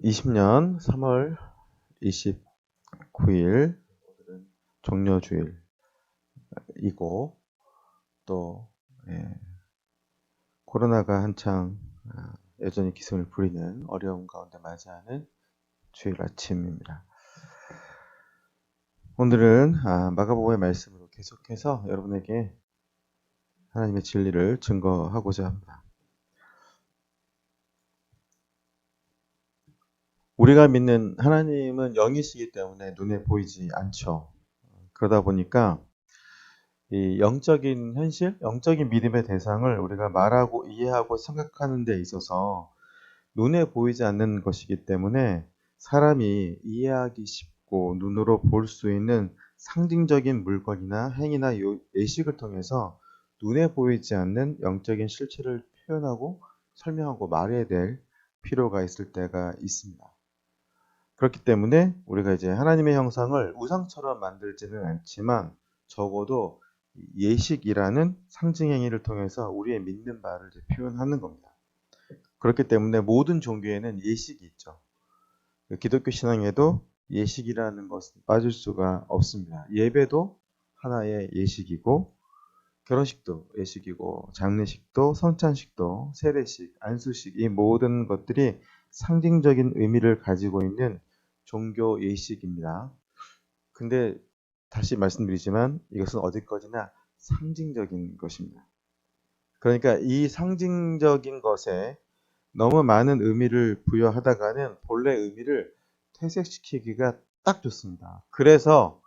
20년 3월 29일 종료주일이고 또 코로나가 한창 여전히 기승을 부리는 어려움 가운데 맞이하는 주일 아침입니다. 오늘은 마가복음의 말씀으로 계속해서 여러분에게 하나님의 진리를 증거하고자 합니다. 우리가 믿는 하나님은 영이시기 때문에 눈에 보이지 않죠. 그러다 보니까 이 영적인 현실, 영적인 믿음의 대상을 우리가 말하고 이해하고 생각하는 데 있어서 눈에 보이지 않는 것이기 때문에 사람이 이해하기 쉽고 눈으로 볼 수 있는 상징적인 물건이나 행위나 예식을 통해서 눈에 보이지 않는 영적인 실체를 표현하고 설명하고 말해야 될 필요가 있을 때가 있습니다. 그렇기 때문에 우리가 이제 하나님의 형상을 우상처럼 만들지는 않지만 적어도 예식이라는 상징 행위를 통해서 우리의 믿는 바를 표현하는 겁니다. 그렇기 때문에 모든 종교에는 예식이 있죠. 기독교 신앙에도 예식이라는 것은 빠질 수가 없습니다. 예배도 하나의 예식이고 결혼식도 예식이고 장례식도 성찬식도 세례식, 안수식 이 모든 것들이 상징적인 의미를 가지고 있는 종교 예식입니다. 근데 다시 말씀드리지만 이것은 어디까지나 상징적인 것입니다. 그러니까 이 상징적인 것에 너무 많은 의미를 부여하다가는 본래 의미를 퇴색시키기가 딱 좋습니다. 그래서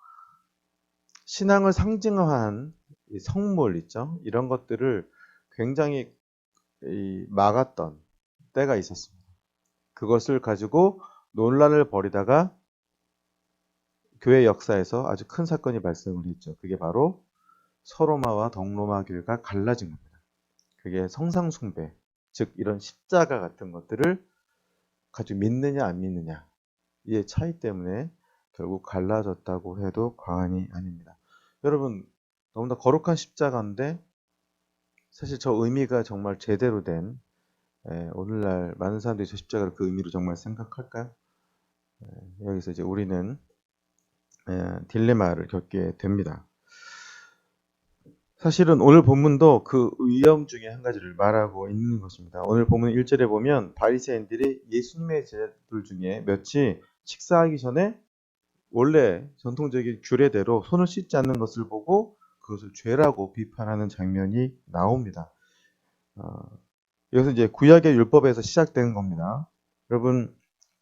신앙을 상징화한 이 성물 있죠? 이런 것들을 굉장히 막았던 때가 있었습니다. 그것을 가지고 논란을 벌이다가 교회 역사에서 아주 큰 사건이 발생을 했죠. 그게 바로 서로마와 동로마 교회가 갈라진 겁니다. 그게 성상 숭배, 즉 이런 십자가 같은 것들을 가지고 믿느냐 안 믿느냐 이의 차이 때문에 결국 갈라졌다고 해도 과언이 아닙니다. 여러분 너무나 거룩한 십자가인데 사실 저 의미가 정말 제대로 된 오늘날 많은 사람들이 저 십자가를 그 의미로 정말 생각할까요? 여기서 이제 우리는 딜레마를 겪게 됩니다. 사실은 오늘 본문도 그 위험 중에 한 가지를 말하고 있는 것입니다. 오늘 본문 1절에 보면 바리새인들이 예수님의 제자들 중에 몇이 식사하기 전에 원래 전통적인 규례대로 손을 씻지 않는 것을 보고 그것을 죄라고 비판하는 장면이 나옵니다. 이것은 이제 구약의 율법에서 시작된 겁니다. 여러분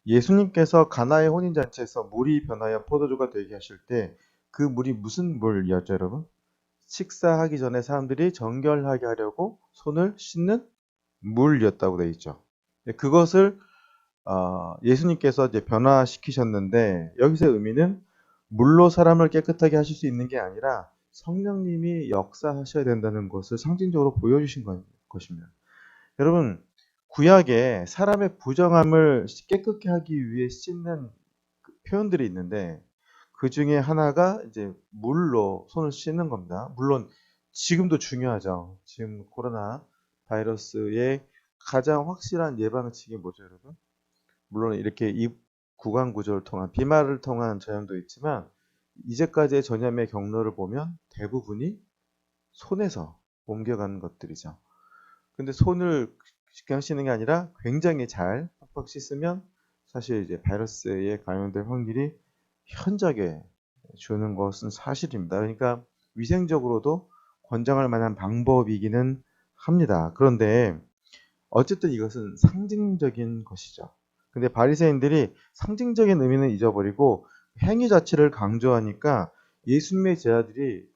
예수님께서 가나의 혼인잔치에서 물이 변하여 포도주가 되게 하실 때 그 물이 무슨 물이었죠, 여러분? 식사하기 전에 사람들이 정결하게 하려고 손을 씻는 물이었다고 되어 있죠. 그것을 예수님께서 이제 변화시키셨는데 여기서의 의미는 물로 사람을 깨끗하게 하실 수 있는 게 아니라 성령님이 역사하셔야 된다는 것을 상징적으로 보여주신 것입니다. 여러분 구약에 사람의 부정함을 깨끗게 하기 위해 씻는 표현들이 있는데 그 중에 하나가 이제 물로 손을 씻는 겁니다. 물론 지금도 중요하죠. 지금 코로나 바이러스의 가장 확실한 예방책이 뭐죠, 여러분? 물론 이렇게 입 구강 구조를 통한 비말을 통한 전염도 있지만 이제까지의 전염의 경로를 보면 대부분이 손에서 옮겨가는 것들이죠. 근데 손을 그냥 씻는 게 아니라 굉장히 잘 팍팍 씻으면 사실 이제 바이러스에 감염될 확률이 현저하게 주는 것은 사실입니다. 그러니까 위생적으로도 권장할 만한 방법이기는 합니다. 그런데 어쨌든 이것은 상징적인 것이죠. 근데 바리새인들이 상징적인 의미는 잊어버리고 행위 자체를 강조하니까 예수님의 제자들이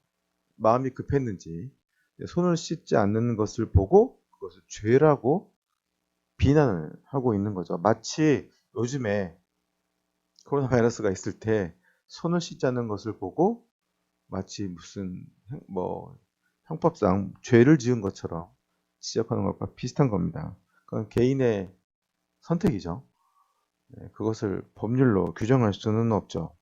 마음이 급했는지 손을 씻지 않는 것을 보고 그것을 죄라고 비난을 하고 있는 거죠. 마치 요즘에 코로나 바이러스가 있을 때 손을 씻지 않는 것을 보고 마치 무슨 형법상 죄를 지은 것처럼 지적하는 것과 비슷한 겁니다. 그건 개인의 선택이죠. 그것을 법률로 규정할 수는 없죠.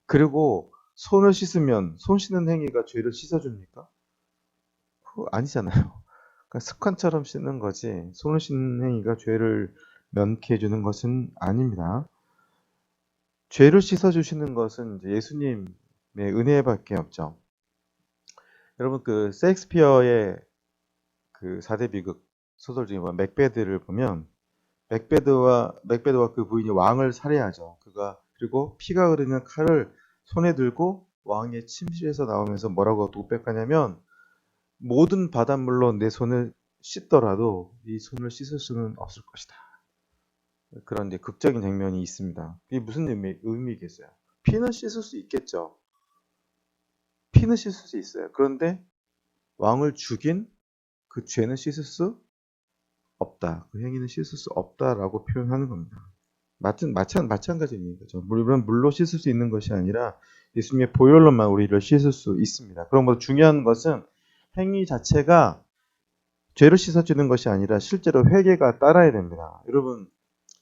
그리고 손을 씻으면 손 씻는 행위가 죄를 씻어줍니까? 그거 아니잖아요. 그러니까 습관처럼 씻는 거지 손을 씻는 행위가 죄를 면케해 주는 것은 아닙니다. 죄를 씻어주시는 것은 이제 예수님의 은혜밖에 없죠. 여러분 그 셰익스피어의 그 4대 비극 소설 중에 맥베드를 보면 맥베드와 그 부인이 왕을 살해하죠. 그리고 피가 흐르는 칼을 손에 들고 왕의 침실에서 나오면서 뭐라고 독백하냐면 모든 바닷물로 내 손을 씻더라도 이 손을 씻을 수는 없을 것이다. 그런 이제 극적인 장면이 있습니다. 이게 무슨 의미겠어요? 피는 씻을 수 있겠죠. 피는 씻을 수 있어요. 그런데 왕을 죽인 그 죄는 씻을 수 없다. 그 행위는 씻을 수 없다라고 표현하는 겁니다. 마찬가지 의미죠. 물론 물로 씻을 수 있는 것이 아니라 예수님의 보혈로만 우리를 씻을 수 있습니다. 그럼 뭐 중요한 것은 행위 자체가 죄를 씻어주는 것이 아니라 실제로 회개가 따라야 됩니다. 여러분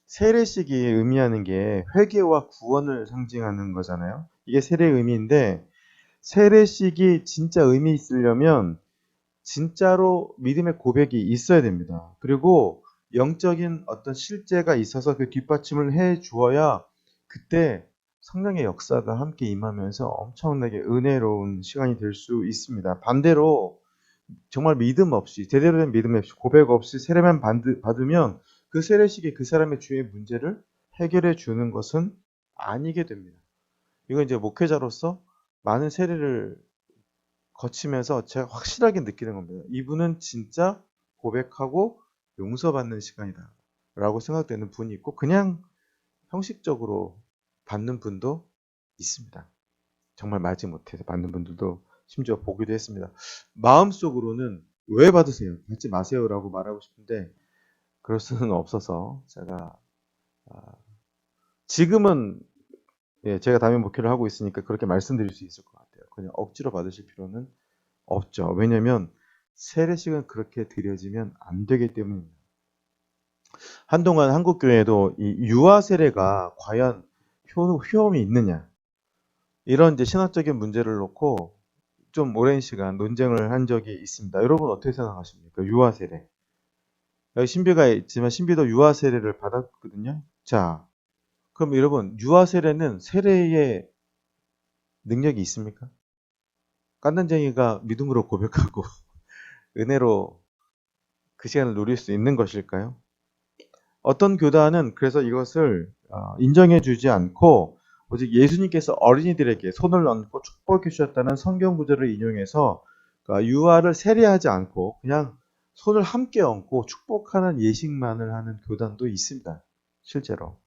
세례식이 의미하는 게 회개와 구원을 상징하는 거잖아요. 이게 세례의 의미인데 세례식이 진짜 의미 있으려면 진짜로 믿음의 고백이 있어야 됩니다. 그리고 영적인 어떤 실제가 있어서 그 뒷받침을 해 주어야 그때 성령의 역사가 함께 임하면서 엄청나게 은혜로운 시간이 될 수 있습니다. 반대로 정말 믿음 없이 제대로 된 믿음 없이 고백 없이 세례만 받으면 그 세례식이 그 사람의 주의 문제를 해결해 주는 것은 아니게 됩니다. 이건 이제 목회자로서 많은 세례를 거치면서 제가 확실하게 느끼는 겁니다. 이분은 진짜 고백하고 용서받는 시간이다 라고 생각되는 분이 있고 그냥 형식적으로 받는 분도 있습니다. 정말 말지 못해서 받는 분들도 심지어 보기도 했습니다. 마음속으로는 왜 받으세요? 받지 마세요라고 말하고 싶은데 그럴 수는 없어서 제가 지금은 제가 담임 목회를 하고 있으니까 그렇게 말씀드릴 수 있을 것 같아요. 그냥 억지로 받으실 필요는 없죠. 왜냐하면 세례식은 그렇게 드려지면 안 되기 때문입니다. 한동안 한국 교회에도 이 유아 세례가 과연 효험이 있느냐 이런 이제 신학적인 문제를 놓고 좀 오랜 시간 논쟁을 한 적이 있습니다. 여러분 어떻게 생각하십니까? 유아 세례. 여기 신비가 있지만 신비도 유아 세례를 받았거든요. 자, 그럼 여러분 유아 세례는 세례의 능력이 있습니까? 깐난쟁이가 믿음으로 고백하고 은혜로 그 시간을 누릴 수 있는 것일까요? 어떤 교단은 그래서 이것을 인정해 주지 않고 오직 예수님께서 어린이들에게 손을 얹고 축복해 주셨다는 성경 구절을 인용해서 유아를 세례하지 않고 그냥 손을 함께 얹고 축복하는 예식만을 하는 교단도 있습니다. 실제로.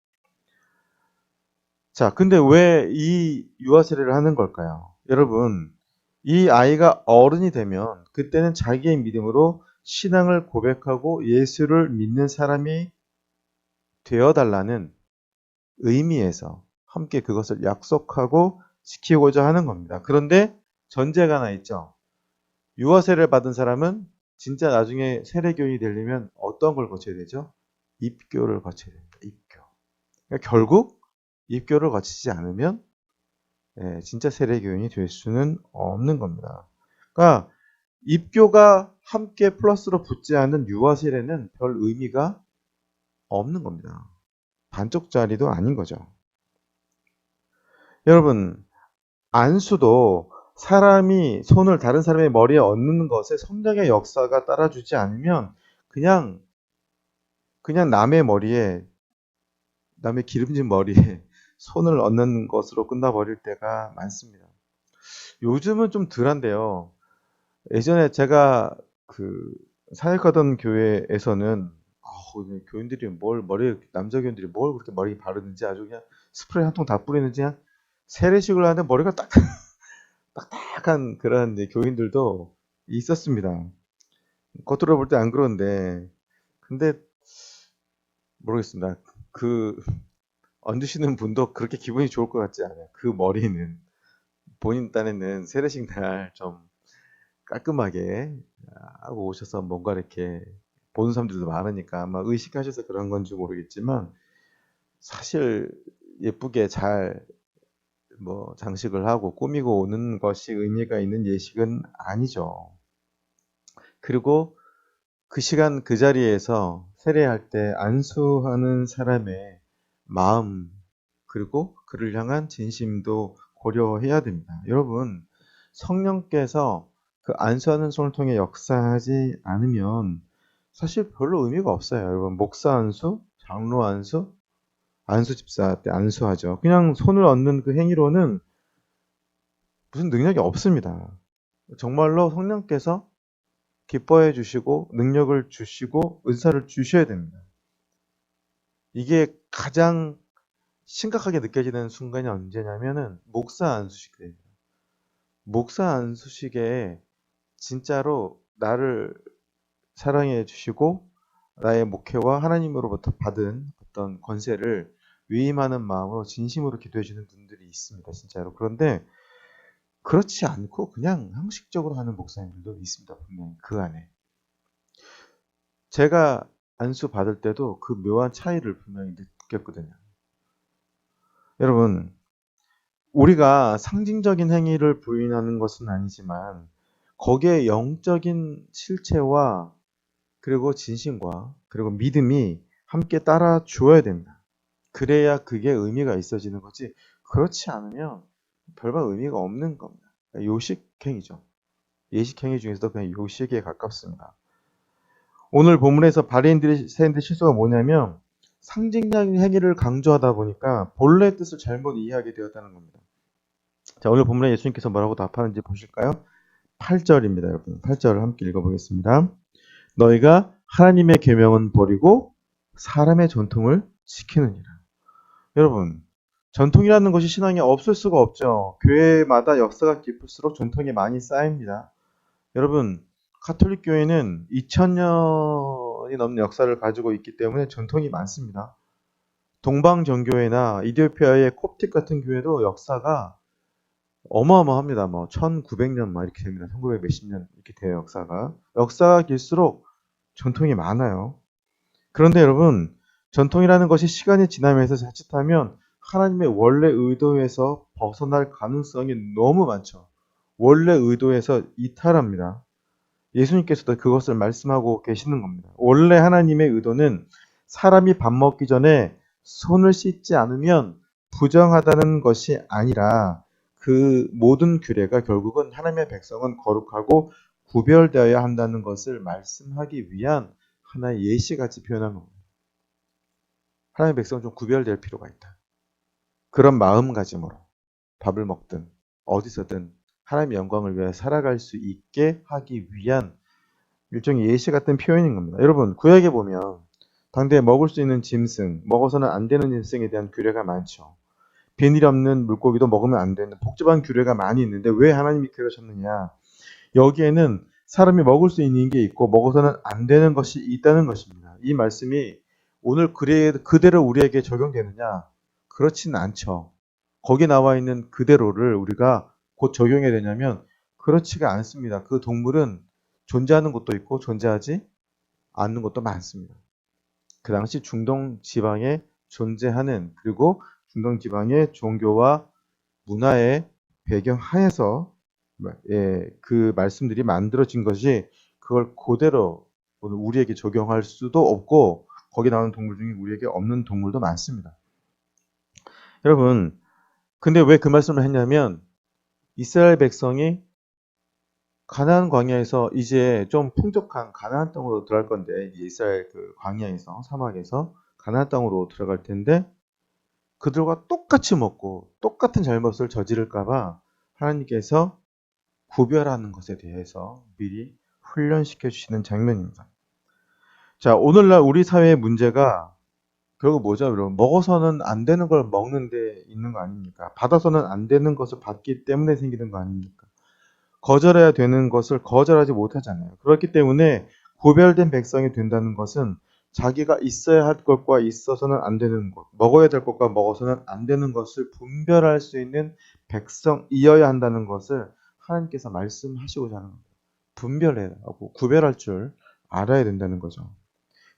자, 근데 왜 이 유아 세례를 하는 걸까요? 여러분, 이 아이가 어른이 되면 그때는 자기의 믿음으로 신앙을 고백하고 예수를 믿는 사람이 되어달라는 의미에서 함께 그것을 약속하고 지키고자 하는 겁니다. 그런데 전제가 하나 있죠. 유아 세례를 받은 사람은 진짜 나중에 세례교인이 되려면 어떤 걸 거쳐야 되죠? 입교를 거쳐야 됩니다. 입교. 그러니까 결국 입교를 거치지 않으면 진짜 세례교인이 될 수는 없는 겁니다. 그러니까 입교가 함께 플러스로 붙지 않은 유아 세례는 별 의미가 없는 겁니다. 반쪽짜리도 아닌 거죠. 여러분, 안수도 사람이 손을 다른 사람의 머리에 얹는 것에 성령의 역사가 따라주지 않으면 그냥 남의 기름진 머리에 손을 얹는 것으로 끝나버릴 때가 많습니다. 요즘은 좀 덜한데요. 예전에 제가 그 사역하던 교회에서는 교인들이 남자 교인들이 뭘 그렇게 머리 바르는지 아주 그냥 스프레이 한 통 다 뿌리는지 그냥 세례식을 하는데 머리가 딱딱한 그런 교인들도 있었습니다. 겉으로 볼 때 안 그런데 근데 모르겠습니다. 그 얹으시는 분도 그렇게 기분이 좋을 것 같지 않아요. 그 머리는 본인 딴에는 세례식 날 좀 깔끔하게 하고 오셔서 뭔가 이렇게 보는 사람들도 많으니까 아마 의식하셔서 그런 건지 모르겠지만 사실 예쁘게 잘 장식을 하고 꾸미고 오는 것이 의미가 있는 예식은 아니죠. 그리고 그 시간 그 자리에서 세례할 때 안수하는 사람의 마음 그리고 그를 향한 진심도 고려해야 됩니다. 여러분, 성령께서 그 안수하는 손을 통해 역사하지 않으면 사실 별로 의미가 없어요. 여러분, 목사 안수, 장로 안수, 안수 집사 때 안수하죠. 그냥 손을 얹는 그 행위로는 무슨 능력이 없습니다. 정말로 성령께서 기뻐해 주시고 능력을 주시고 은사를 주셔야 됩니다. 이게 가장 심각하게 느껴지는 순간이 언제냐면은 목사 안수식 때입니다. 목사 안수식에 진짜로 나를 사랑해 주시고 나의 목회와 하나님으로부터 받은 어떤 권세를 위임하는 마음으로 진심으로 기도해 주는 분들이 있습니다. 진짜로. 그런데 그렇지 않고 그냥 형식적으로 하는 목사님들도 있습니다. 분명히 그 안에. 제가 안수 받을 때도 그 묘한 차이를 분명히 느꼈거든요. 여러분, 우리가 상징적인 행위를 부인하는 것은 아니지만 거기에 영적인 실체와 그리고 진심과 그리고 믿음이 함께 따라 주어야 됩니다. 그래야 그게 의미가 있어지는 거지. 그렇지 않으면 별반 의미가 없는 겁니다. 요식행위죠. 예식행위 중에서도 그냥 요식에 가깝습니다. 오늘 본문에서 바리새인들의 실수가 뭐냐면 상징적인 행위를 강조하다 보니까 본래 뜻을 잘못 이해하게 되었다는 겁니다. 자, 오늘 본문에 예수님께서 뭐라고 답하는지 보실까요? 8절입니다, 여러분. 8절을 함께 읽어보겠습니다. 너희가 하나님의 계명은 버리고 사람의 전통을 지키느니라. 여러분, 전통이라는 것이 신앙에 없을 수가 없죠. 교회마다 역사가 깊을수록 전통이 많이 쌓입니다. 여러분, 가톨릭 교회는 2000년이 넘는 역사를 가지고 있기 때문에 전통이 많습니다. 동방정교회나 이디오피아의 콥틱 같은 교회도 역사가 어마어마합니다. 뭐 1900년 막 이렇게 됩니다. 1900 몇십 년 이렇게 돼요, 역사가. 역사가 길수록 전통이 많아요. 그런데 여러분, 전통이라는 것이 시간이 지나면서 자칫하면 하나님의 원래 의도에서 벗어날 가능성이 너무 많죠. 원래 의도에서 이탈합니다. 예수님께서도 그것을 말씀하고 계시는 겁니다. 원래 하나님의 의도는 사람이 밥 먹기 전에 손을 씻지 않으면 부정하다는 것이 아니라 그 모든 규례가 결국은 하나님의 백성은 거룩하고 구별되어야 한다는 것을 말씀하기 위한 하나의 예시같이 표현한 겁니다. 하나님의 백성은 좀 구별될 필요가 있다. 그런 마음가짐으로 밥을 먹든 어디서든 하나님의 영광을 위해 살아갈 수 있게 하기 위한 일종의 예시 같은 표현인 겁니다. 여러분, 구약에 보면 당대에 먹을 수 있는 짐승, 먹어서는 안 되는 짐승에 대한 규례가 많죠. 비늘 없는 물고기도 먹으면 안 되는 복잡한 규례가 많이 있는데 왜 하나님이 그러셨느냐? 여기에는 사람이 먹을 수 있는 게 있고 먹어서는 안 되는 것이 있다는 것입니다. 이 말씀이 오늘 그대로 우리에게 적용되느냐? 그렇지는 않죠. 거기 나와 있는 그대로를 우리가 곧 적용해야 되냐면 그렇지가 않습니다. 그 동물은 존재하는 것도 있고 존재하지 않는 것도 많습니다. 그 당시 중동 지방에 존재하는 그리고 중동 지방의 종교와 문화의 배경 하에서 그 말씀들이 만들어진 것이 그걸 그대로 오늘 우리에게 적용할 수도 없고 거기 나오는 동물 중에 우리에게 없는 동물도 많습니다. 여러분, 근데 왜 그 말씀을 했냐면 이스라엘 백성이 가나안 광야에서 이제 좀 풍족한 가나안 땅으로 들어갈 건데 이스라엘 그 광야에서 사막에서 가나안 땅으로 들어갈 텐데 그들과 똑같이 먹고 똑같은 잘못을 저지를까 봐 하나님께서 구별하는 것에 대해서 미리 훈련시켜 주시는 장면입니다. 자, 오늘날 우리 사회의 문제가 결국 뭐죠? 여러분, 먹어서는 안 되는 걸 먹는 데 있는 거 아닙니까? 받아서는 안 되는 것을 받기 때문에 생기는 거 아닙니까? 거절해야 되는 것을 거절하지 못하잖아요. 그렇기 때문에 구별된 백성이 된다는 것은 자기가 있어야 할 것과 있어서는 안 되는 것, 먹어야 될 것과 먹어서는 안 되는 것을 분별할 수 있는 백성이어야 한다는 것을 하나님께서 말씀하시고자 하는 겁니다. 분별해야 하고 구별할 줄 알아야 된다는 거죠.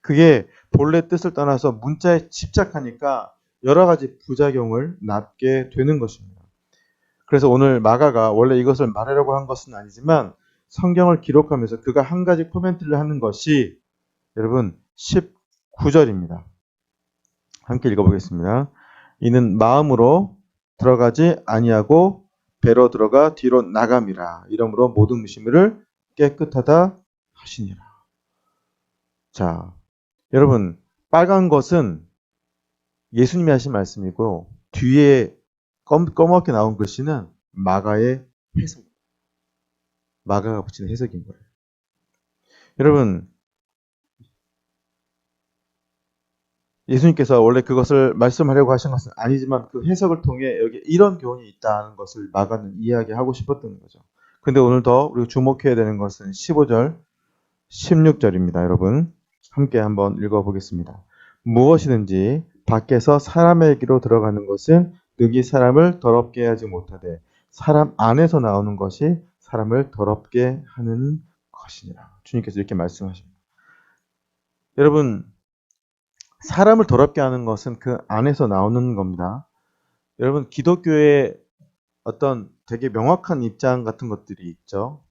그게 본래 뜻을 떠나서 문자에 집착하니까 여러 가지 부작용을 낳게 되는 것입니다. 그래서 오늘 마가가 원래 이것을 말하려고 한 것은 아니지만 성경을 기록하면서 그가 한 가지 코멘트를 하는 것이 여러분 9절입니다. 함께 읽어보겠습니다. 이는 마음으로 들어가지 아니하고 배로 들어가 뒤로 나감이라. 이러므로 모든 무심을 깨끗하다 하시니라. 자, 여러분, 빨간 것은 예수님이 하신 말씀이고 뒤에 검게 나온 글씨는 마가의 해석, 마가가 붙이는 해석인 거예요. 여러분, 예수님께서 원래 그것을 말씀하려고 하신 것은 아니지만 그 해석을 통해 여기 이런 교훈이 있다는 것을 마가는 이야기하고 싶었던 거죠. 근데 오늘 더 우리가 주목해야 되는 것은 15절, 16절입니다. 여러분, 함께 한번 읽어보겠습니다. 무엇이든지 밖에서 사람에게로 들어가는 것은 능히 사람을 더럽게 하지 못하되 사람 안에서 나오는 것이 사람을 더럽게 하는 것이니라. 주님께서 이렇게 말씀하십니다. 여러분, 사람을 더럽게 하는 것은 그 안에서 나오는 겁니다. 여러분, 기독교의 어떤 되게 명확한 입장 같은 것들이 있죠.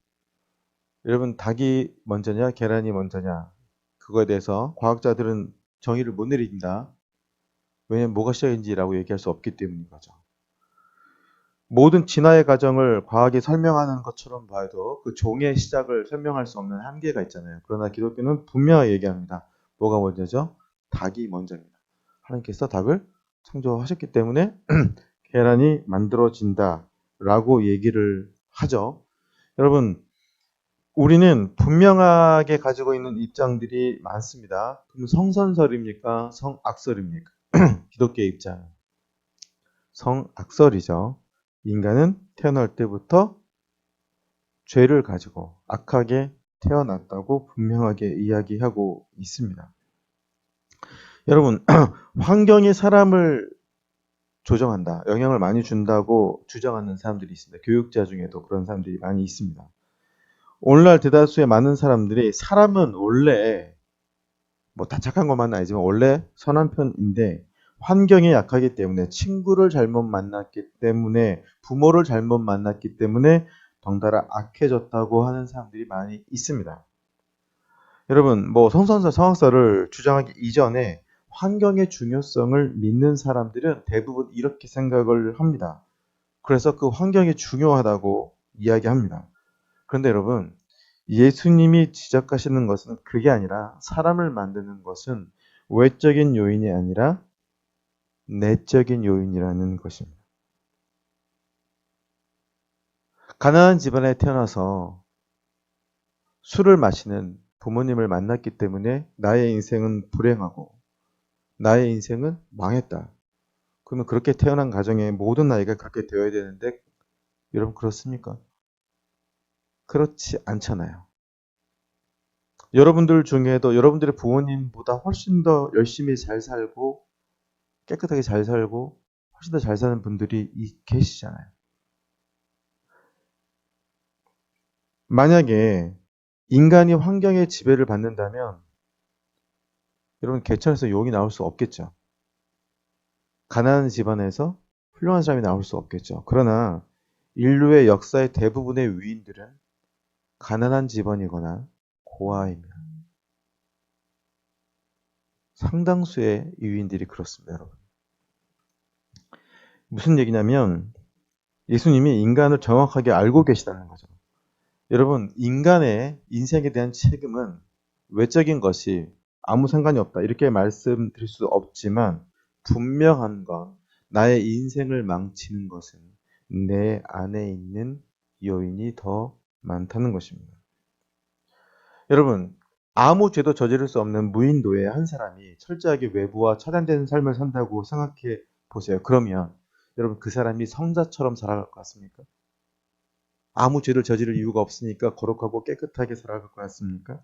여러분, 닭이 먼저냐 계란이 먼저냐, 그거에 대해서 과학자들은 정의를 못 내린다. 왜냐하면 뭐가 시작인지라고 얘기할 수 없기 때문인 거죠. 모든 진화의 과정을 과학이 설명하는 것처럼 봐도 그 종의 시작을 설명할 수 없는 한계가 있잖아요. 그러나 기독교는 분명하게 얘기합니다. 뭐가 먼저죠? 닭이 먼저입니다. 하나님께서 닭을 창조하셨기 때문에 계란이 만들어진다라고 얘기를 하죠. 여러분, 우리는 분명하게 가지고 있는 입장들이 많습니다. 그럼 성선설입니까? 성악설입니까? 기독교의 입장. 성악설이죠. 인간은 태어날 때부터 죄를 가지고 악하게 태어났다고 분명하게 이야기하고 있습니다. 여러분, 환경이 사람을 조정한다, 영향을 많이 준다고 주장하는 사람들이 있습니다. 교육자 중에도 그런 사람들이 많이 있습니다. 오늘날 대다수의 많은 사람들이 사람은 원래 뭐 다 착한 것만은 아니지만 원래 선한 편인데 환경이 약하기 때문에, 친구를 잘못 만났기 때문에, 부모를 잘못 만났기 때문에 덩달아 악해졌다고 하는 사람들이 많이 있습니다. 여러분, 뭐 성선설, 성악설을 주장하기 이전에 환경의 중요성을 믿는 사람들은 대부분 이렇게 생각을 합니다. 그래서 그 환경이 중요하다고 이야기합니다. 그런데 여러분, 예수님이 지적하시는 것은 그게 아니라 사람을 만드는 것은 외적인 요인이 아니라 내적인 요인이라는 것입니다. 가난한 집안에 태어나서 술을 마시는 부모님을 만났기 때문에 나의 인생은 불행하고 나의 인생은 망했다. 그러면 그렇게 태어난 가정의 모든 아이가 그렇게 되어야 되는데 여러분, 그렇습니까? 그렇지 않잖아요. 여러분들 중에도 여러분들의 부모님보다 훨씬 더 열심히 잘 살고 깨끗하게 잘 살고 훨씬 더 잘 사는 분들이 계시잖아요. 만약에 인간이 환경의 지배를 받는다면 여러분, 개천에서 용이 나올 수 없겠죠. 가난한 집안에서 훌륭한 사람이 나올 수 없겠죠. 그러나 인류의 역사의 대부분의 위인들은 가난한 집안이거나 고아입니다. 상당수의 위인들이 그렇습니다, 여러분. 무슨 얘기냐면 예수님이 인간을 정확하게 알고 계시다는 거죠. 여러분, 인간의 인생에 대한 책임은 외적인 것이 아무 상관이 없다, 이렇게 말씀드릴 수 없지만 분명한 건 나의 인생을 망치는 것은 내 안에 있는 요인이 더 많다는 것입니다. 여러분, 아무 죄도 저지를 수 없는 무인도의 한 사람이 철저하게 외부와 차단된 삶을 산다고 생각해 보세요. 그러면 여러분, 그 사람이 성자처럼 살아갈 것 같습니까? 아무 죄를 저지를 이유가 없으니까 거룩하고 깨끗하게 살아갈 것 같습니까?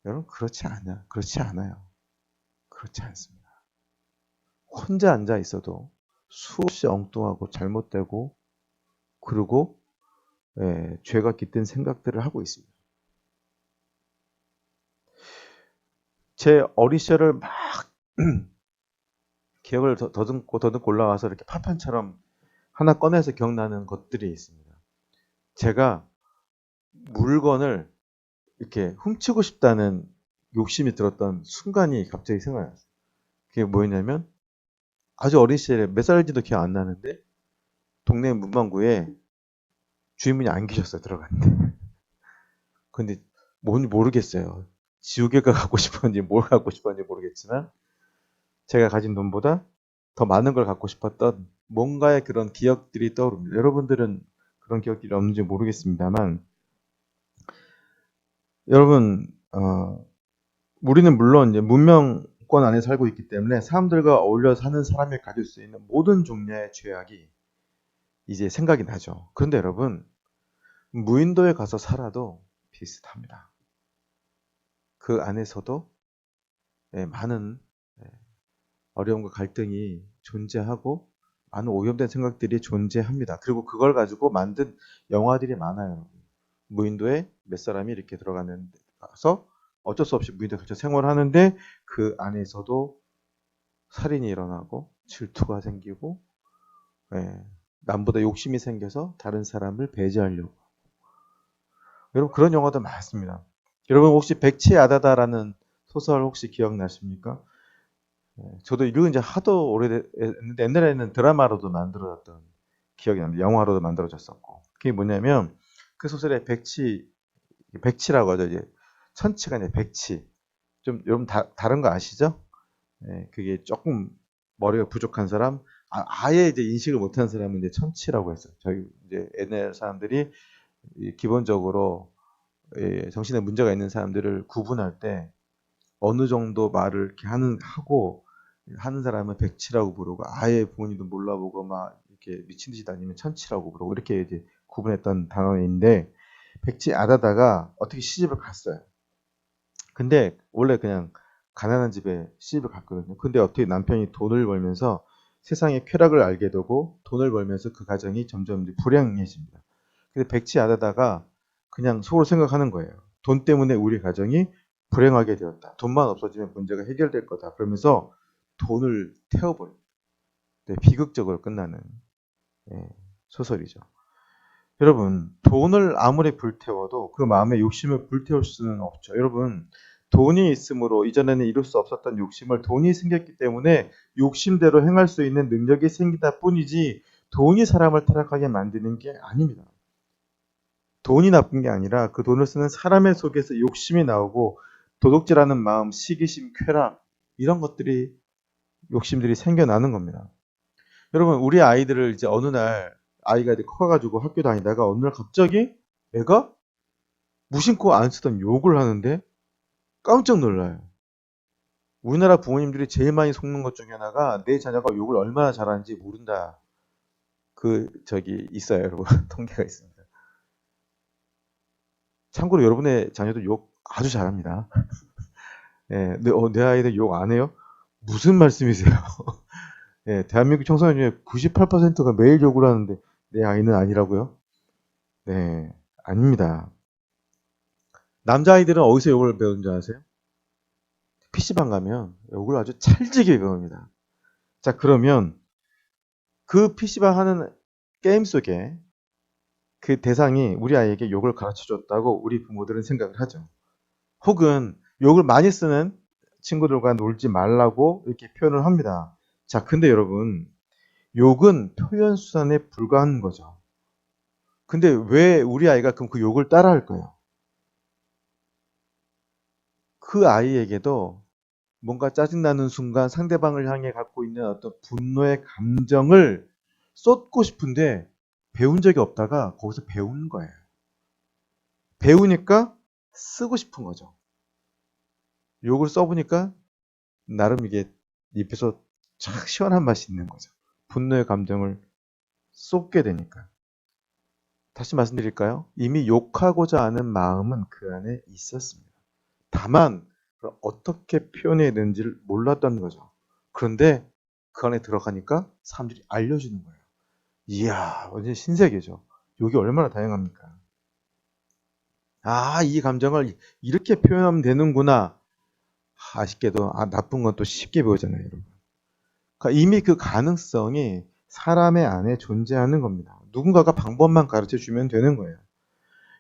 여러분, 그렇지 않아요. 그렇지 않습니다. 혼자 앉아 있어도 수없이 엉뚱하고 잘못되고, 그리고 죄가 깃든 생각들을 하고 있습니다. 제 어린 시절을 막 기억을 더듬고 올라와서 이렇게 파편처럼 하나 꺼내서 기억나는 것들이 있습니다. 제가 물건을 이렇게 훔치고 싶다는 욕심이 들었던 순간이 갑자기 생각났어요. 그게 뭐였냐면 아주 어린 시절에 몇 살인지도 기억 안 나는데 동네 문방구에 주인분이 안 계셨어요. 들어갔는데. 근데 뭔지 모르겠어요. 지우개가 갖고 싶었는지 뭘 갖고 싶었는지 모르겠지만 제가 가진 돈보다 더 많은 걸 갖고 싶었던 뭔가의 그런 기억들이 떠오릅니다. 여러분들은 그런 기억들이 없는지 모르겠습니다만 여러분 우리는 물론 이제 문명권 안에 살고 있기 때문에 사람들과 어울려 사는 사람이 가질 수 있는 모든 종류의 죄악이 이제 생각이 나죠. 그런데 여러분 무인도에 가서 살아도 비슷합니다. 그 안에서도 많은 어려움과 갈등이 존재하고 많은 오염된 생각들이 존재합니다. 그리고 그걸 가지고 만든 영화들이 많아요. 무인도에 몇 사람이 이렇게 들어가서 어쩔 수 없이 무인도에 갇혀 생활하는데 그 안에서도 살인이 일어나고 질투가 생기고 남보다 욕심이 생겨서 다른 사람을 배제하려고. 여러분 그런 영화도 많습니다. 여러분 혹시 백치의 아다다라는 소설 혹시 기억나십니까? 저도 읽은 지 하도 오래됐는데 옛날에는 드라마로도 만들어졌던 기억이 납니다. 영화로도 만들어졌었고. 그게 뭐냐면 그 소설의 백치라고 하죠. 이제 천치가 아니라 백치. 좀 여러분 다른 거 아시죠? 그게 조금 머리가 부족한 사람, 아예 이제 인식을 못한 사람은 이제 천치라고 했어요. 저희 이제 옛날 사람들이 기본적으로 정신에 문제가 있는 사람들을 구분할 때 어느 정도 말을 이렇게 하고 하는 사람은 백치라고 부르고 아예 부모님도 몰라보고 막 이렇게 미친 듯이 다니면 천치라고 부르고 이렇게 이제 구분했던 단어인데 백치 아다다가 어떻게 시집을 갔어요. 근데 원래 그냥 가난한 집에 시집을 갔거든요. 근데 어떻게 남편이 돈을 벌면서 세상의 쾌락을 알게 되고 돈을 벌면서 그 가정이 점점 이제 불행해집니다. 근데 백치 아다다가 그냥 속으로 생각하는 거예요. 돈 때문에 우리 가정이 불행하게 되었다. 돈만 없어지면 문제가 해결될 거다. 그러면서 돈을 태워버려요. 비극적으로 끝나는 소설이죠. 여러분, 돈을 아무리 불태워도 그 마음의 욕심을 불태울 수는 없죠. 여러분, 돈이 있으므로 이전에는 이룰 수 없었던 욕심을 돈이 생겼기 때문에 욕심대로 행할 수 있는 능력이 생기다 뿐이지 돈이 사람을 타락하게 만드는 게 아닙니다. 돈이 나쁜 게 아니라 그 돈을 쓰는 사람의 속에서 욕심이 나오고 도둑질하는 마음, 시기심, 쾌락 이런 것들이 욕심들이 생겨나는 겁니다. 여러분 우리 아이들을 이제 어느 날 아이가 이제 커가지고 학교 다니다가 어느 날 갑자기 애가 무심코 안 쓰던 욕을 하는데 깜짝 놀라요. 우리나라 부모님들이 제일 많이 속는 것 중에 하나가 내 자녀가 욕을 얼마나 잘하는지 모른다. 있어요, 여러분. 통계가 있습니다. 참고로 여러분의 자녀도 욕 아주 잘합니다. 내 아이들 욕 안 해요? 무슨 말씀이세요? 대한민국 청소년 중에 98%가 매일 욕을 하는데 내 아이는 아니라고요? 네, 아닙니다. 남자아이들은 어디서 욕을 배우는 줄 아세요? PC방 가면 욕을 아주 찰지게 배웁니다. 자, 그러면 그 PC방 하는 게임 속에 그 대상이 우리 아이에게 욕을 가르쳐 줬다고 우리 부모들은 생각을 하죠. 혹은 욕을 많이 쓰는 친구들과 놀지 말라고 이렇게 표현을 합니다. 자, 근데 여러분, 욕은 표현 수단에 불과한 거죠. 근데 왜 우리 아이가 그럼 그 욕을 따라 할까요? 그 아이에게도 뭔가 짜증나는 순간 상대방을 향해 갖고 있는 어떤 분노의 감정을 쏟고 싶은데 배운 적이 없다가 거기서 배운 거예요. 배우니까 쓰고 싶은 거죠. 욕을 써보니까 나름 이게 입에서 착 시원한 맛이 있는 거죠. 분노의 감정을 쏟게 되니까. 다시 말씀드릴까요? 이미 욕하고자 하는 마음은 그 안에 있었습니다. 다만 어떻게 표현해야 되는지를 몰랐던 거죠. 그런데 그 안에 들어가니까 사람들이 알려주는 거예요. 이야, 완전 신세계죠. 욕이 얼마나 다양합니까? 이 감정을 이렇게 표현하면 되는구나. 아쉽게도 나쁜 건 또 쉽게 배우잖아요, 여러분. 그러니까 이미 그 가능성이 사람의 안에 존재하는 겁니다. 누군가가 방법만 가르쳐 주면 되는 거예요.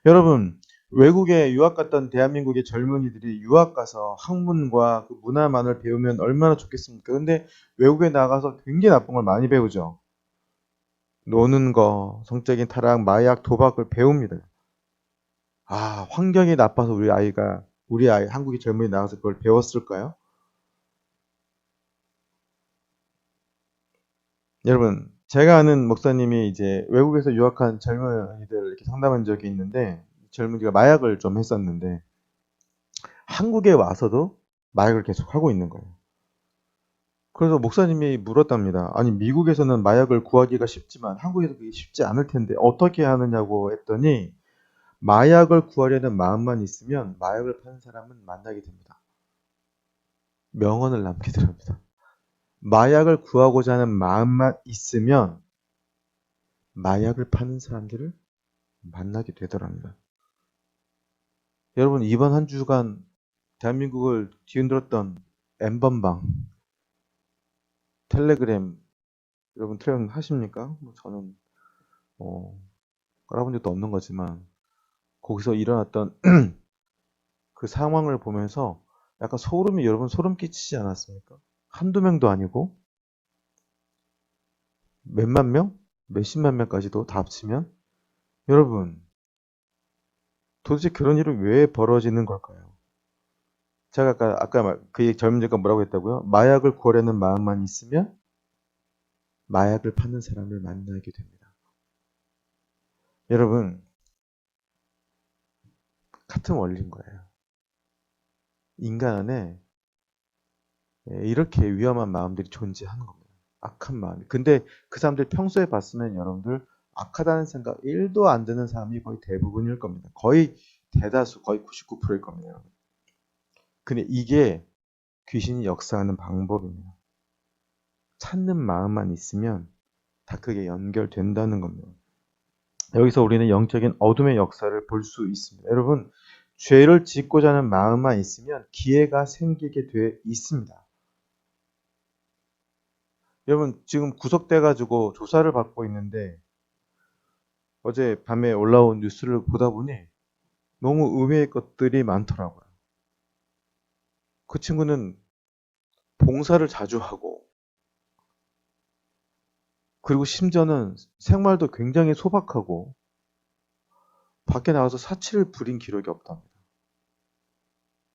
여러분, 외국에 유학 갔던 대한민국의 젊은이들이 유학 가서 학문과 그 문화만을 배우면 얼마나 좋겠습니까? 근데 외국에 나가서 굉장히 나쁜 걸 많이 배우죠. 노는 거, 성적인 타락, 마약, 도박을 배웁니다. 아, 환경이 나빠서 우리 아이, 한국의 젊은이 나가서 그걸 배웠을까요? 여러분, 제가 아는 목사님이 이제 외국에서 유학한 젊은이들 이렇게 상담한 적이 있는데, 젊은이가 마약을 좀 했었는데, 한국에 와서도 마약을 계속 하고 있는 거예요. 그래서 목사님이 물었답니다. 아니, 미국에서는 마약을 구하기가 쉽지만 한국에서 그게 쉽지 않을 텐데 어떻게 하느냐고 했더니 마약을 구하려는 마음만 있으면 마약을 파는 사람은 만나게 됩니다. 명언을 남기더랍니다. 마약을 구하고자 하는 마음만 있으면 마약을 파는 사람들을 만나게 되더랍니다. 여러분, 이번 한 주간 대한민국을 뒤흔들었던 엠번방, 텔레그램, 여러분 트레이닝 하십니까? 저는 깔아본 적도 없는 거지만 거기서 일어났던 그 상황을 보면서 약간 소름이 여러분 소름 끼치지 않았습니까? 한두 명도 아니고 몇만 명? 몇십만 명까지도 다 합치면 여러분 도대체 그런 일은 왜 벌어지는 걸까요? 제가 아까 그 젊은 자가 뭐라고 했다고요? 마약을 구하려는 마음만 있으면 마약을 파는 사람을 만나게 됩니다. 여러분 같은 원리인 거예요. 인간 안에 이렇게 위험한 마음들이 존재하는 겁니다. 악한 마음이. 근데 그 사람들 평소에 봤으면 여러분들 악하다는 생각 1도 안 드는 사람이 거의 대부분일 겁니다. 거의 대다수, 거의 99%일 겁니다. 여러분. 근데 이게 귀신이 역사하는 방법입니다. 찾는 마음만 있으면 다 그게 연결된다는 겁니다. 여기서 우리는 영적인 어둠의 역사를 볼 수 있습니다. 여러분, 죄를 짓고자 하는 마음만 있으면 기회가 생기게 돼 있습니다. 여러분 지금 구속돼가지고 조사를 받고 있는데 어제 밤에 올라온 뉴스를 보다 보니 너무 의외의 것들이 많더라고요. 그 친구는 봉사를 자주 하고 그리고 심지어는 생활도 굉장히 소박하고 밖에 나가서 사치를 부린 기록이 없답니다.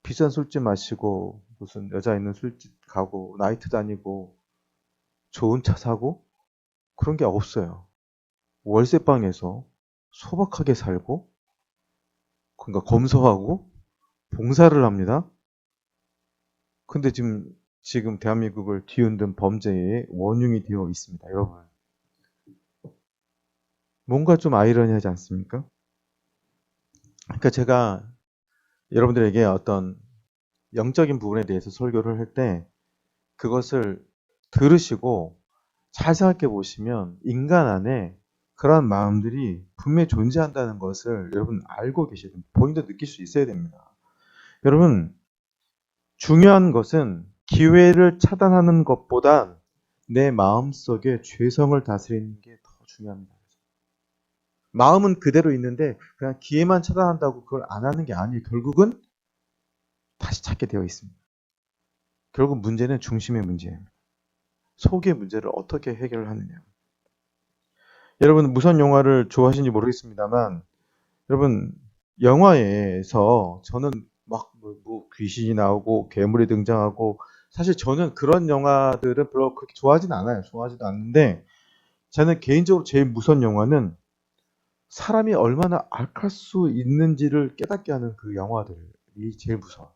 비싼 술집 마시고 무슨 여자 있는 술집 가고 나이트 다니고 좋은 차 사고 그런 게 없어요. 월세방에서 소박하게 살고 그러니까 검소하고 봉사를 합니다. 근데 지금 대한민국을 뒤흔든 범죄의 원흉이 되어 있습니다. 여러분. 뭔가 좀 아이러니하지 않습니까? 그러니까 제가 여러분들에게 어떤 영적인 부분에 대해서 설교를 할 때 그것을 들으시고 잘 생각해 보시면 인간 안에 그러한 마음들이 분명히 존재한다는 것을 여러분 알고 계셔야 됩니다. 본인도 느낄 수 있어야 됩니다. 여러분, 중요한 것은 기회를 차단하는 것보다 내 마음속에 죄성을 다스리는 게 더 중요합니다. 마음은 그대로 있는데 그냥 기회만 차단한다고 그걸 안 하는 게 아니에요. 결국은 다시 찾게 되어 있습니다. 결국 문제는 중심의 문제예요. 속의 문제를 어떻게 해결을 하느냐. 여러분 무슨 영화를 좋아하시는지 모르겠습니다만 여러분 영화에서 저는 뭐 귀신이 나오고 괴물이 등장하고 사실 저는 그런 영화들은 별로 그렇게 좋아하진 않아요. 좋아하지도 않는데 저는 개인적으로 제일 무서운 영화는 사람이 얼마나 악할 수 있는지를 깨닫게 하는 그 영화들이 제일 무서워요.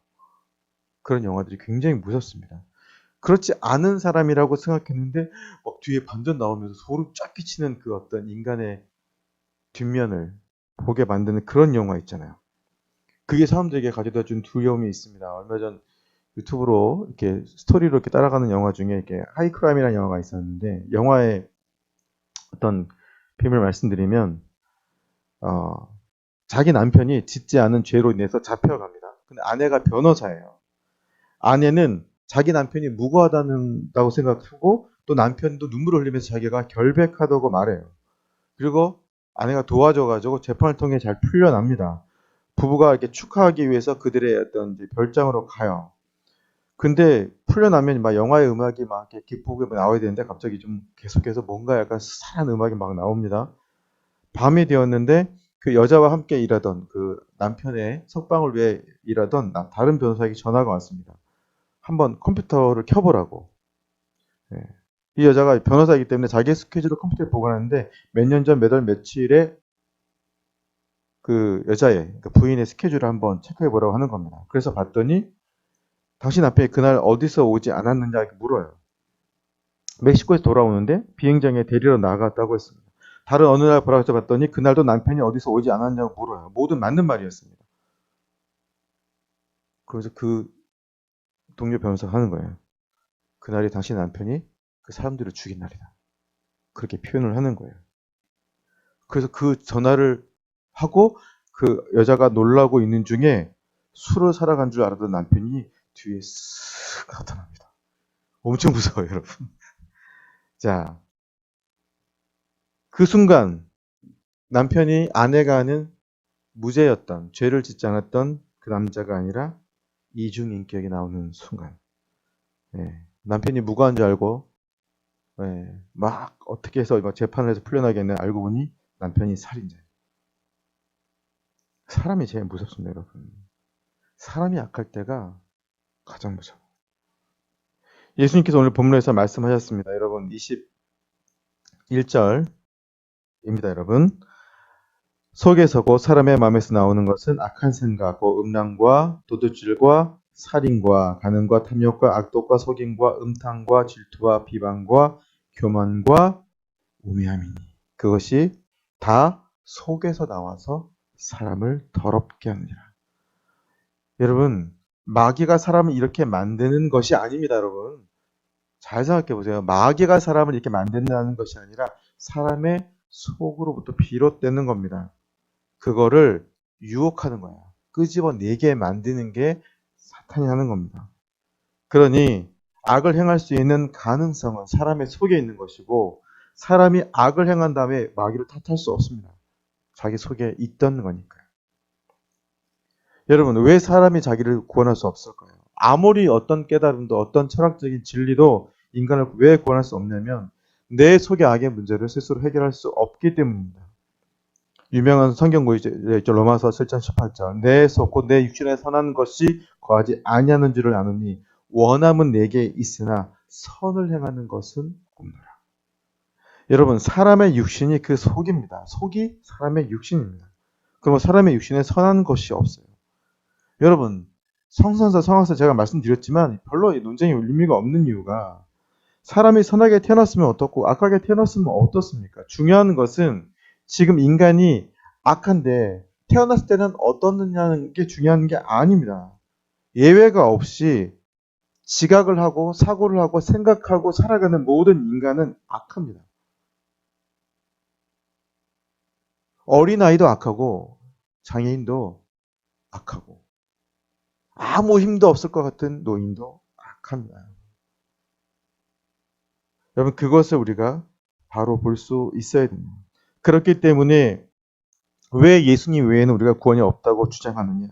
그런 영화들이 굉장히 무섭습니다. 그렇지 않은 사람이라고 생각했는데 막 뒤에 반전 나오면서 소름 쫙 끼치는 그 어떤 인간의 뒷면을 보게 만드는 그런 영화 있잖아요. 그게 사람들에게 가져다 준 두려움이 있습니다. 얼마 전 유튜브로 이렇게 스토리로 이렇게 따라가는 영화 중에 이렇게 하이크라임이라는 영화가 있었는데 영화의 어떤 비밀을 말씀드리면 자기 남편이 짓지 않은 죄로 인해서 잡혀갑니다. 근데 아내가 변호사예요. 아내는 자기 남편이 무고하다고 생각하고 또 남편도 눈물을 흘리면서 자기가 결백하다고 말해요. 그리고 아내가 도와줘가지고 재판을 통해 잘 풀려납니다. 부부가 이렇게 축하하기 위해서 그들의 어떤 이제 별장으로 가요. 근데 풀려나면 막 영화의 음악이 막 이렇게 기쁘게 나와야 되는데 갑자기 좀 계속해서 뭔가 약간 스산한 음악이 막 나옵니다. 밤이 되었는데 그 여자와 함께 일하던 그 남편의 석방을 위해 일하던 다른 변호사에게 전화가 왔습니다. 한번 컴퓨터를 켜보라고. 예. 이 여자가 변호사이기 때문에 자기의 스케줄을 컴퓨터에 보관하는데 몇 년 전 몇 월 며칠에 그 여자의 그 부인의 스케줄을 한번 체크해 보라고 하는 겁니다. 그래서 봤더니 당신 남편이 그날 어디서 오지 않았느냐 이렇게 물어요. 멕시코에서 돌아오는데 비행장에 데리러 나갔다고 했습니다. 다른 어느 날 보라고 해서 봤더니 그날도 남편이 어디서 오지 않았냐고 물어요. 모든 맞는 말이었습니다. 그래서 그 동료 변호사가 하는 거예요. 그날이 당신 남편이 그 사람들을 죽인 날이다. 그렇게 표현을 하는 거예요. 그래서 그 전화를 하고 그 여자가 놀라고 있는 중에 술을 사러 간 줄 알았던 남편이 뒤에 쓱 나타납니다. 엄청 무서워요, 여러분. 자, 그 순간 남편이 아내가 하는 무죄였던, 죄를 짓지 않았던 그 남자가 아니라 이중인격이 나오는 순간. 예, 남편이 무고한 줄 알고 예, 막 어떻게 해서 재판을 해서 풀려나겠네 알고 보니 남편이 살인자예요. 사람이 제일 무섭습니다, 여러분. 사람이 약할 때가 가장 무서워. 예수님께서 오늘 본문에서 말씀하셨습니다. 여러분 21절입니다. 여러분. 속에서 곧 사람의 마음에서 나오는 것은 악한 생각, 음란과 도둑질과 살인과 간음과 탐욕과 악독과 속임과 음탕과 질투와 비방과 교만과 우매함이니 그것이 다 속에서 나와서 사람을 더럽게 하느니라. 여러분 마귀가 사람을 이렇게 만드는 것이 아닙니다. 여러분 잘 생각해 보세요. 마귀가 사람을 이렇게 만든다는 것이 아니라 사람의 속으로부터 비롯되는 겁니다. 그거를 유혹하는 거야. 끄집어내게 만드는 게 사탄이 하는 겁니다. 그러니 악을 행할 수 있는 가능성은 사람의 속에 있는 것이고 사람이 악을 행한 다음에 마귀를 탓할 수 없습니다. 자기 속에 있던 거니까요. 여러분 왜 사람이 자기를 구원할 수 없을까요? 아무리 어떤 깨달음도 어떤 철학적인 진리도 인간을 왜 구원할 수 없냐면 내 속의 악의 문제를 스스로 해결할 수 없기 때문입니다. 유명한 성경구이죠. 로마서 7장 18절. 내 속 곧 내 육신에 선한 것이 거하지 아니하는 줄을 아노니 원함은 내게 있으나 선을 행하는 것은 없노라. 여러분 사람의 육신이 그 속입니다. 속이 사람의 육신입니다. 그러면 사람의 육신에 선한 것이 없어요. 여러분 성선사 성악사 제가 말씀드렸지만 별로 논쟁이 의미가 없는 이유가 사람이 선하게 태어났으면 어떻고 악하게 태어났으면 어떻습니까? 중요한 것은 지금 인간이 악한데 태어났을 때는 어떻느냐는 게 중요한 게 아닙니다. 예외가 없이 지각을 하고 사고를 하고 생각하고 살아가는 모든 인간은 악합니다. 어린아이도 악하고 장애인도 악하고 아무 힘도 없을 것 같은 노인도 악합니다. 여러분 그것을 우리가 바로 볼 수 있어야 됩니다. 그렇기 때문에 왜 예수님 외에는 우리가 구원이 없다고 주장하느냐?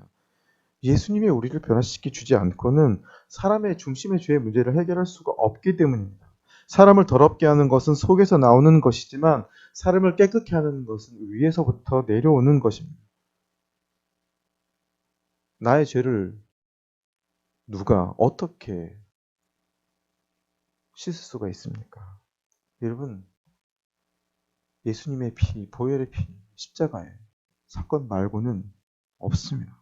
예수님이 우리를 변화시켜 주지 않고는 사람의 중심의 죄의 문제를 해결할 수가 없기 때문입니다. 사람을 더럽게 하는 것은 속에서 나오는 것이지만 사람을 깨끗게 하는 것은 위에서부터 내려오는 것입니다. 나의 죄를 누가 어떻게 씻을 수가 있습니까? 여러분, 예수님의 피, 보혈의 피, 십자가의 사건 말고는 없습니다.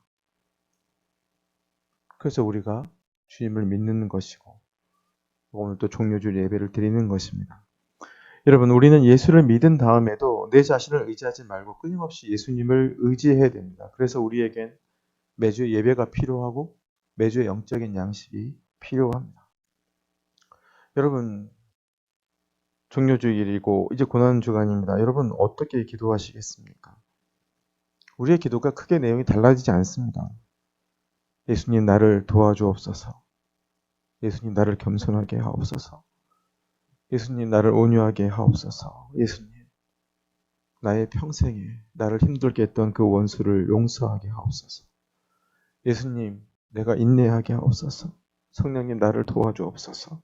그래서 우리가 주님을 믿는 것이고 오늘 또 종료주일 예배를 드리는 것입니다. 여러분 우리는 예수를 믿은 다음에도 내 자신을 의지하지 말고 끊임없이 예수님을 의지해야 됩니다. 그래서 우리에겐 매주 예배가 필요하고 매주의 영적인 양식이 필요합니다. 여러분 종료주일이고 이제 고난주간입니다. 여러분 어떻게 기도하시겠습니까? 우리의 기도가 크게 내용이 달라지지 않습니다. 예수님 나를 도와주옵소서. 예수님 나를 겸손하게 하옵소서. 예수님 나를 온유하게 하옵소서. 예수님 나의 평생에 나를 힘들게 했던 그 원수를 용서하게 하옵소서. 예수님, 내가 인내하게 하옵소서. 성령님, 나를 도와주옵소서.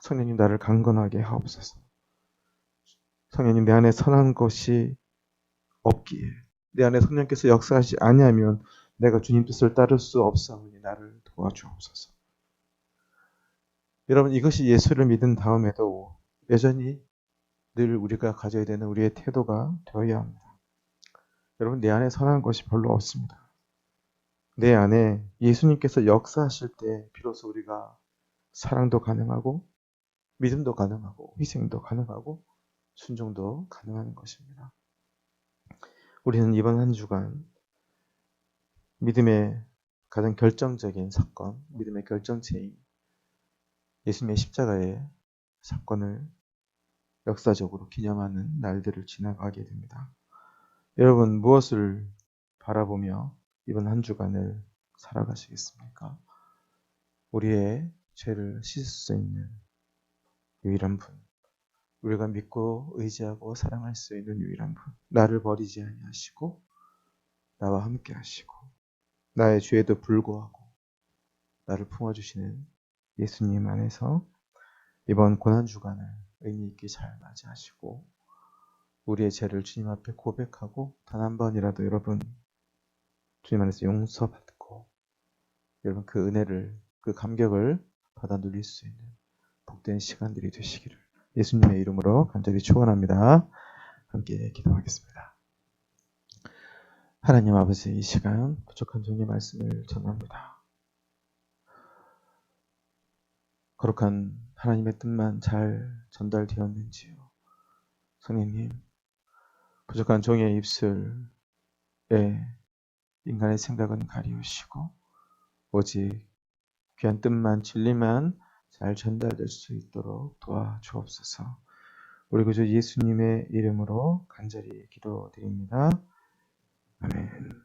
성령님, 나를 강건하게 하옵소서. 성령님, 내 안에 선한 것이 없기에 내 안에 성령께서 역사하지 아니하면 내가 주님 뜻을 따를 수 없사오니 나를 도와주옵소서. 여러분, 이것이 예수를 믿은 다음에도 여전히 늘 우리가 가져야 되는 우리의 태도가 되어야 합니다. 여러분, 내 안에 선한 것이 별로 없습니다. 내 안에 예수님께서 역사하실 때 비로소 우리가 사랑도 가능하고 믿음도 가능하고 희생도 가능하고 순종도 가능한 것입니다. 우리는 이번 한 주간 믿음의 가장 결정적인 사건, 믿음의 결정체인 예수님의 십자가의 사건을 역사적으로 기념하는 날들을 지나가게 됩니다. 여러분, 무엇을 바라보며 이번 한 주간을 살아가시겠습니까? 우리의 죄를 씻을 수 있는 유일한 분, 우리가 믿고 의지하고 사랑할 수 있는 유일한 분, 나를 버리지 아니하시고 나와 함께 하시고 나의 죄에도 불구하고 나를 품어주시는 예수님 안에서 이번 고난주간을 의미 있게 잘 맞이하시고 우리의 죄를 주님 앞에 고백하고 단 한 번이라도 여러분 주님 안에서 용서받고 여러분 그 은혜를 그 감격을 받아 누릴 수 있는 복된 시간들이 되시기를 예수님의 이름으로 간절히 축원합니다. 함께 기도하겠습니다. 하나님 아버지, 이 시간 부족한 종의 말씀을 전합니다. 거룩한 하나님의 뜻만 잘 전달되었는지요. 성령님, 부족한 종의 입술에 인간의 생각은 가리우시고 오직 귀한 뜻만 진리만 잘 전달될 수 있도록 도와주옵소서. 우리 구주 예수님의 이름으로 간절히 기도드립니다. 아멘.